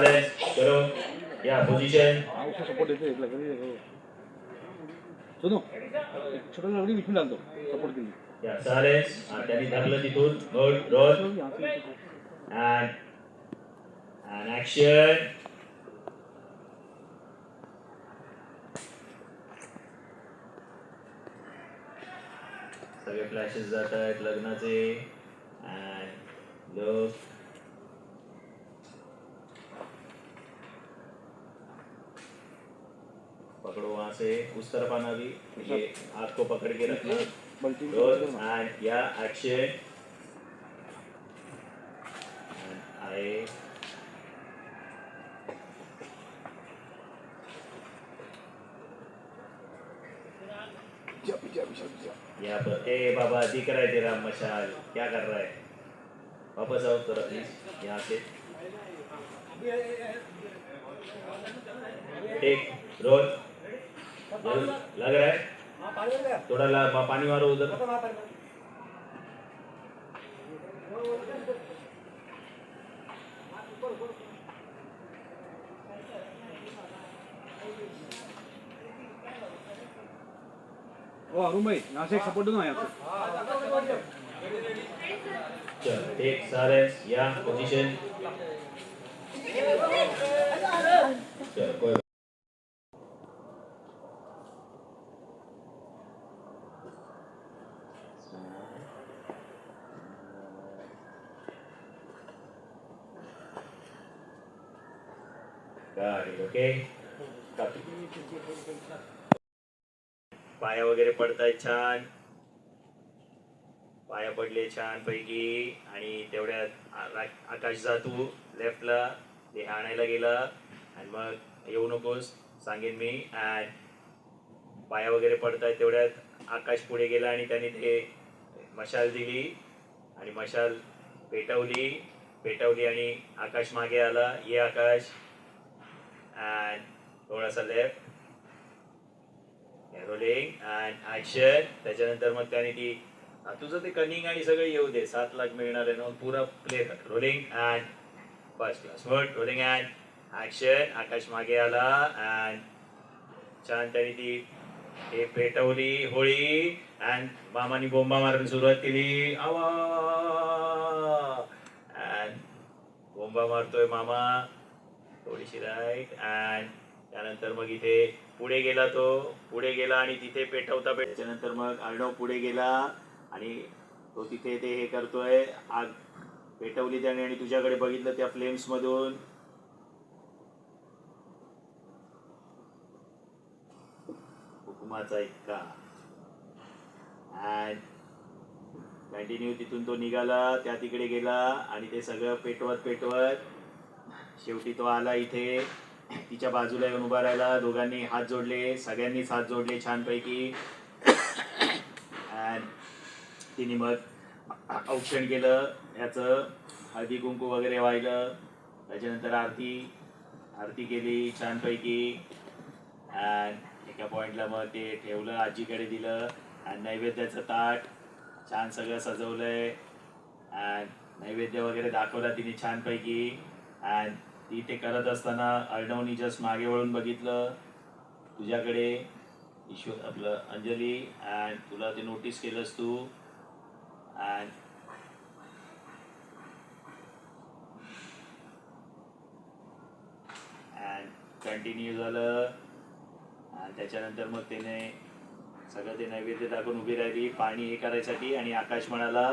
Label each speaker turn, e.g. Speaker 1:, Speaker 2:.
Speaker 1: silence, करो. Yeah, position.
Speaker 2: Support देते सुनो छोटा लवडी लिखून आणतो सपोर्ट केली.
Speaker 1: Yeah, silence. त्यांनी धरलं तिथून. Good, roll. And action. सगळे फ्लॅशेस जात आहेत लग्नाचे. And look. पकड़ो वहां से उस तरफ आना भी. ये हाथ को पकड़ के रखना. रोल एंड या एक्शन. आए यहाँ पर. ए बाबा दिख रहा है तेरा मशाल, क्या कर रहा है? वापस आओ तरफ प्लीज यहाँ से. एक रोल. लग रहा है थोड़ा पानी मारो उधर.
Speaker 2: ओ अरुण भाई यहाँ से एक सपोर्ट दो ना यहाँ से.
Speaker 1: चल टेक साइलेंस. या पोजीशन. चल कोई ओके. पाया वगैरे पडताय छान. पाया पडले छान पैकी. आणि तेवढ्यात आकाश जातू लेफ्टला ते आणायला गेला. आणि मग येऊ नकोस सांगेन मी. अँड पाया वगैरे पडताय तेवढ्यात आकाश पुढे गेला आणि त्याने ते मशाल दिली आणि मशाल पेटवली आणि आकाश मागे आला. ये आकाश. and थोडासा लेफ्ट. Rolling and action. त्याच्यानंतर मग त्याने ती तुझं ते कनिंग आणि सगळं येऊ दे. 7 लाख मिळणार आहे ना पुरा प्ले कर. Rolling and first class. Good. Rolling and action. Akash मागे आला अँड छान त्याने ती हे पेटवली होळी. अँड मामानी बोंबा मारून सुरुवात केली. आवा अँड बोंबा मारतोय मामा. थोडीशी राईट. अँड त्यानंतर मग इथे पुढे गेला आणि तिथे पेटवता. त्याच्यानंतर मग अर्णव पुढे गेला आणि तो तिथे ते हे करतोय. आग पेटवली त्याने आणि तुझ्याकडे बघितलं त्या फ्लेम्स मधून. हुकुमाचा इतका. अँड कंटिन्यू तिथून तो निघाला. त्या तिकडे गेला आणि ते सगळं पेटवत शेवटी तो आला इथे. तिच्या बाजूला येऊन उभा राहिला. दोघांनी हात जोडले. सगळ्यांनीच हात जोडले छानपैकी. अँड तिने मग औक्षण केलं याचं. हळदी कुंकू वगैरे वाहिलं. त्याच्यानंतर आरती केली छानपैकी. अँड एका पॉईंटला मग ते ठेवलं. आजीकडे दिलं. अँड नैवेद्याचं ताट छान सगळं सजवलंय. अँड नैवेद्य वगैरे दाखवला तिने छानपैकी. अँड ती ते करत असताना अर्णवनी जस्ट मागे वळून बघितलं तुझ्याकडे. ईश्वर आपलं अंजली. अँड तुला ते नोटीस केलंस तू. अँड कंटिन्यू झालं. आणि त्याच्यानंतर मग त्याने सगळं ते नैवेद्य दाखवून उभी राहिली पाणी हे करायसाठी. आणि आकाश म्हणाला